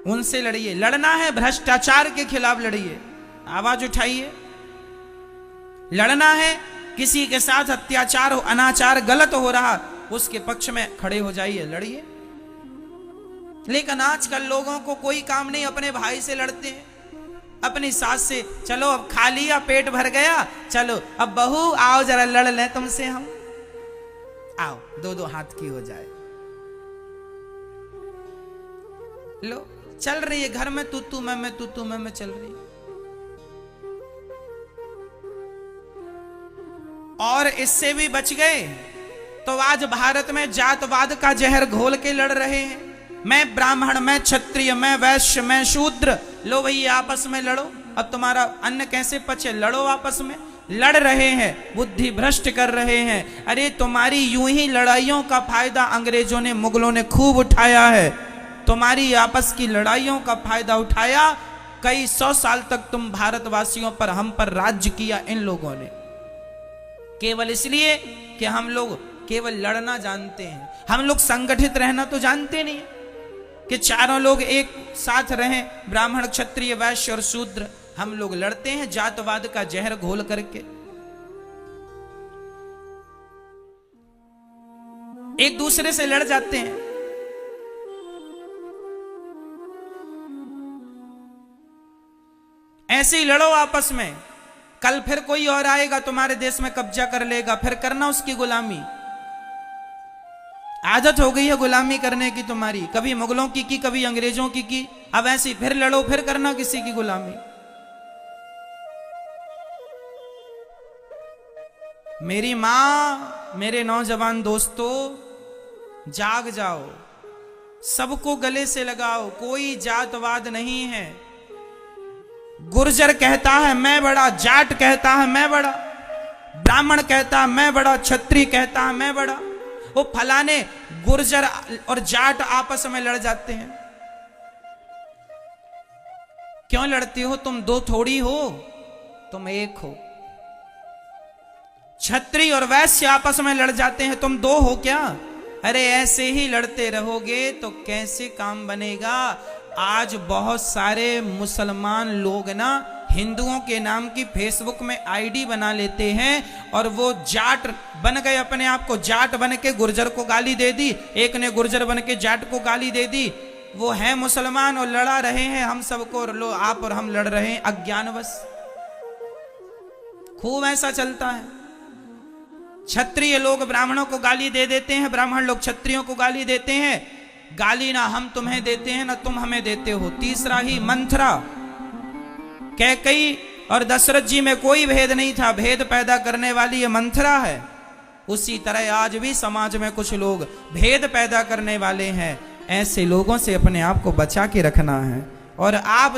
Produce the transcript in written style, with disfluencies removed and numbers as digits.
उनसे लड़िए। लड़ना है भ्रष्टाचार के खिलाफ लड़िए, आवाज उठाइए। लड़ना है किसी के साथ अत्याचार हो, अनाचार गलत हो रहा, उसके पक्ष में खड़े हो जाइए, लड़िए। लेकिन आजकल लोगों को कोई काम नहीं, अपने भाई से लड़ते हैं, अपनी सास से। चलो अब खा लिया, पेट भर गया, चलो अब बहू आओ जरा लड़ लें तुमसे हम, आओ दो दो हाथ की हो जाए। लो चल रही है घर में तू तू मैं तू तू मैं चल रही। और इससे भी बच गए तो आज भारत में जातवाद का जहर घोल के लड़ रहे हैं। मैं ब्राह्मण, मैं क्षत्रिय, मैं वैश्य, मैं शूद्र। लो भैया आपस में लड़ो, अब तुम्हारा अन्न कैसे पचे, लड़ो आपस में। लड़ रहे हैं, बुद्धि भ्रष्ट कर रहे हैं। अरे तुम्हारी यूं ही लड़ाइयों का फायदा अंग्रेजों ने, मुगलों ने खूब उठाया है। तुम्हारी आपस की लड़ाइयों का फायदा उठाया। कई 100 साल तक तुम भारतवासियों पर, हम पर राज्य किया इन लोगों ने, केवल इसलिए कि हम लोग केवल लड़ना जानते हैं। हम लोग संगठित रहना तो जानते नहीं कि चारों लोग एक साथ रहें, ब्राह्मण, क्षत्रिय, वैश्य और शूद्र। हम लोग लड़ते हैं जातवाद का जहर घोल करके। एक दूसरे से लड़ जाते हैं। ऐसे ही लड़ो आपस में। कल फिर कोई और आएगा तुम्हारे देश में, कब्जा कर लेगा, फिर करना उसकी गुलामी। आदत हो गई है गुलामी करने की तुम्हारी, कभी मुगलों की कभी अंग्रेजों की। अब ऐसी फिर लड़ो, फिर करना किसी की गुलामी। मेरी मां, मेरे नौजवान दोस्तों, जाग जाओ, सबको गले से लगाओ। कोई जातवाद नहीं है। गुर्जर कहता है मैं बड़ा, जाट कहता है मैं बड़ा, ब्राह्मण कहता है मैं बड़ा, क्षत्रिय कहता है मैं बड़ा। वो फलाने गुर्जर और जाट आपस में लड़ जाते हैं। क्यों लड़ते हो? तुम दो थोड़ी हो, तुम एक हो। क्षत्रिय और वैश्य आपस में लड़ जाते हैं, तुम दो हो क्या? अरे ऐसे ही लड़ते रहोगे तो कैसे काम बनेगा? आज बहुत सारे मुसलमान लोग ना हिंदुओं के नाम की फेसबुक में आईडी बना लेते हैं और वो जाट बन गए, अपने आप को जाट बन के गुर्जर को गाली दे दी, एक ने गुर्जर बन के जाट को गाली दे दी। वो है मुसलमान और लड़ा रहे हैं हम सबको, लो आप और हम लड़ रहे हैं अज्ञानवश। खूब ऐसा चलता है। क्षत्रिय लोग ब्राह्मणों को गाली दे देते हैं, ब्राह्मण लोग क्षत्रियों को गाली देते हैं। गाली ना हम तुम्हें देते हैं ना तुम हमें देते हो। तीसरा ही मंथरा, कैकई और दशरथ जी में कोई भेद नहीं था, भेद पैदा करने वाली ये मंथरा है। उसी तरह आज भी समाज में कुछ लोग भेद पैदा करने वाले हैं। ऐसे लोगों से अपने आप को बचा के रखना है। और आप